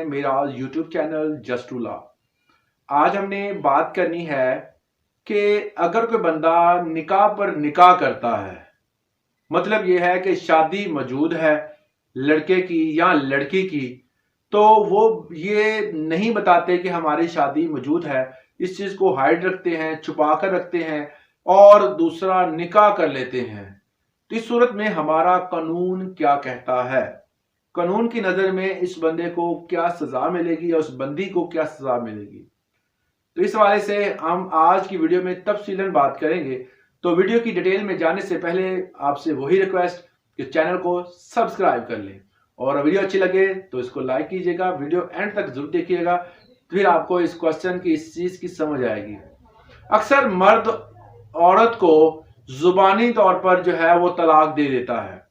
हैं मेरा YouTube channel just to law. आज हमने बात करनी है कि अगर कोई बंदा निकाह पर निकाह करता है, मतलब यह है कि शादी मौजूद है लड़के की या लड़की की, तो वो ये नहीं बताते कि हमारी शादी मौजूद है, इस चीज को हाइड रखते हैं, छुपा कर रखते हैं और दूसरा निकाह कर लेते हैं। तो इस सूरत में हमारा कानून क्या कहता है, कानून की नजर में इस बंदे को क्या सजा मिलेगी या उस बंदी को क्या सजा मिलेगी। तो इस हवाले से हम आज की वीडियो में तफसीलन बात करेंगे। तो वीडियो की डिटेल में जाने से पहले आपसे वही रिक्वेस्ट कि चैनल को सब्सक्राइब कर लें और वीडियो अच्छी लगे तो इसको लाइक कीजिएगा, वीडियो एंड तक जरूर देखिएगा, फिर आपको इस क्वेश्चन की, इस चीज की समझ आएगी। अक्सर मर्द औरत को जुबानी तौर पर जो है वो तलाक दे देता है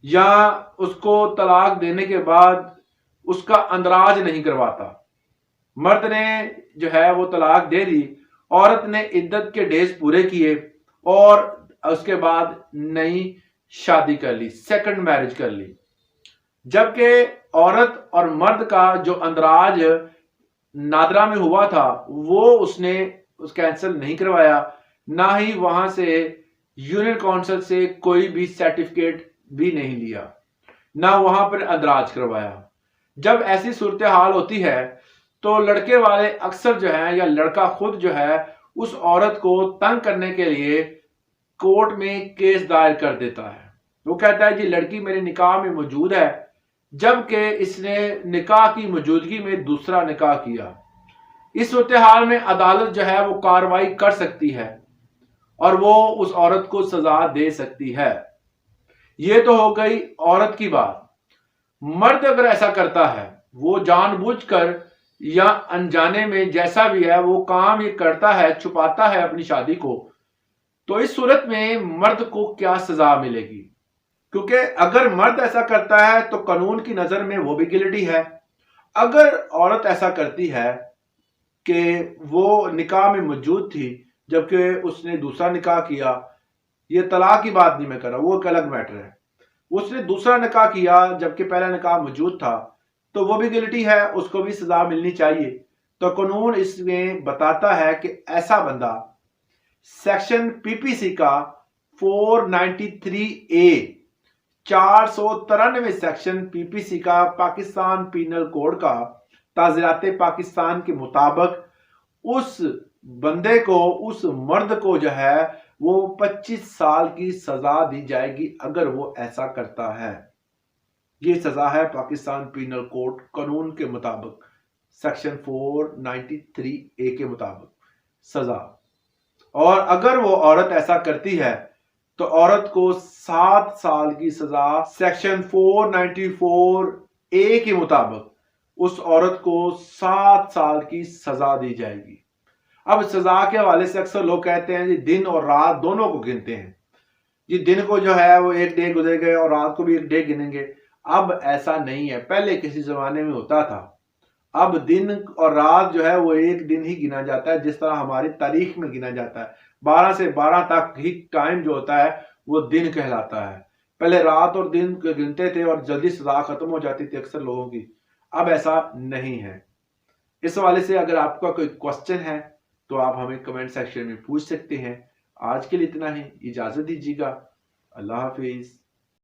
या उसको तलाक देने के बाद उसका अंदराज नहीं करवाता। मर्द ने जो है वो तलाक दे दी, औरत ने इद्दत के डेज पूरे किए और उसके बाद नई शादी कर ली, सेकंड मैरिज कर ली। जबकि औरत और मर्द का जो अंदराज नादरा में हुआ था वो उसने कैंसिल नहीं करवाया, ना ही वहां से यूनियन काउंसिल से कोई भी सर्टिफिकेट भी नहीं लिया, ना वहां पर अंदराज करवाया। जब ऐसी सूरत हाल होती है तो लड़के वाले अक्सर जो है या लड़का खुद जो है उस औरत को तंग करने के लिए कोर्ट में केस दायर कर देता है। वो कहता है जी लड़की मेरे निकाह में मौजूद है, जबकि इसने निकाह की मौजूदगी में दूसरा निकाह किया। इस सूरत हाल में अदालत जो है वो कार्रवाई कर सकती है और वो उस औरत को सजा दे सकती है। ये तो हो गई औरत की बात। मर्द अगर ऐसा करता है, वो जानबूझकर या अनजाने में जैसा भी है वो काम ये करता है, छुपाता है अपनी शादी को, तो इस सूरत में मर्द को क्या सजा मिलेगी? क्योंकि अगर मर्द ऐसा करता है तो कानून की नजर में वो भी गिल्टी है। अगर औरत ऐसा करती है कि वो निकाह में मौजूद थी जबकि उसने दूसरा निकाह किया, ये तलाक की बात नहीं मैं कर रहा, वो एक अलग मैटर है, उसने दूसरा निकाह किया जबकि पहला निकाह मौजूद था, तो वो भी गिल्टी है, उसको भी सजा मिलनी चाहिए। तो कानून इसमें बताता है कि ऐसा बंदा सेक्शन पीपीसी का 493A 493 सेक्शन पीपीसी का पाकिस्तान पीनल कोड का ताज़ीरात पाकिस्तान के मुताबिक उस बंदे को, उस मर्द को जो है वो 25 साल की सजा दी जाएगी अगर वो ऐसा करता है। ये सजा है पाकिस्तान पीनल कोड कानून के मुताबिक, सेक्शन 493A के मुताबिक सजा। और अगर वो औरत ऐसा करती है तो औरत को 7 साल की सजा सेक्शन 494A के मुताबिक उस औरत को 7 साल की सजा दी जाएगी। अब सजा के हवाले से अक्सर लोग कहते हैं जी दिन और रात दोनों को गिनते हैं, जी दिन को जो है वो एक डे गुजर गए और रात को भी एक डे गिनेंगे। अब ऐसा नहीं है, पहले किसी जमाने में होता था। अब दिन और रात जो है वो एक दिन ही गिना जाता है, जिस तरह हमारी तारीख में गिना जाता है 12 से 12 तक ही टाइम जो होता है वो दिन कहलाता है। पहले रात और दिन गिनते थे और जल्दी सजा खत्म हो जाती थी अक्सर लोगों की, अब ऐसा नहीं है। इस हवाले से अगर आपका कोई क्वेश्चन है तो आप हमें कमेंट सेक्शन में पूछ सकते हैं। आज के लिए इतना ही, इजाजत दीजिएगा। अल्लाह हाफिज।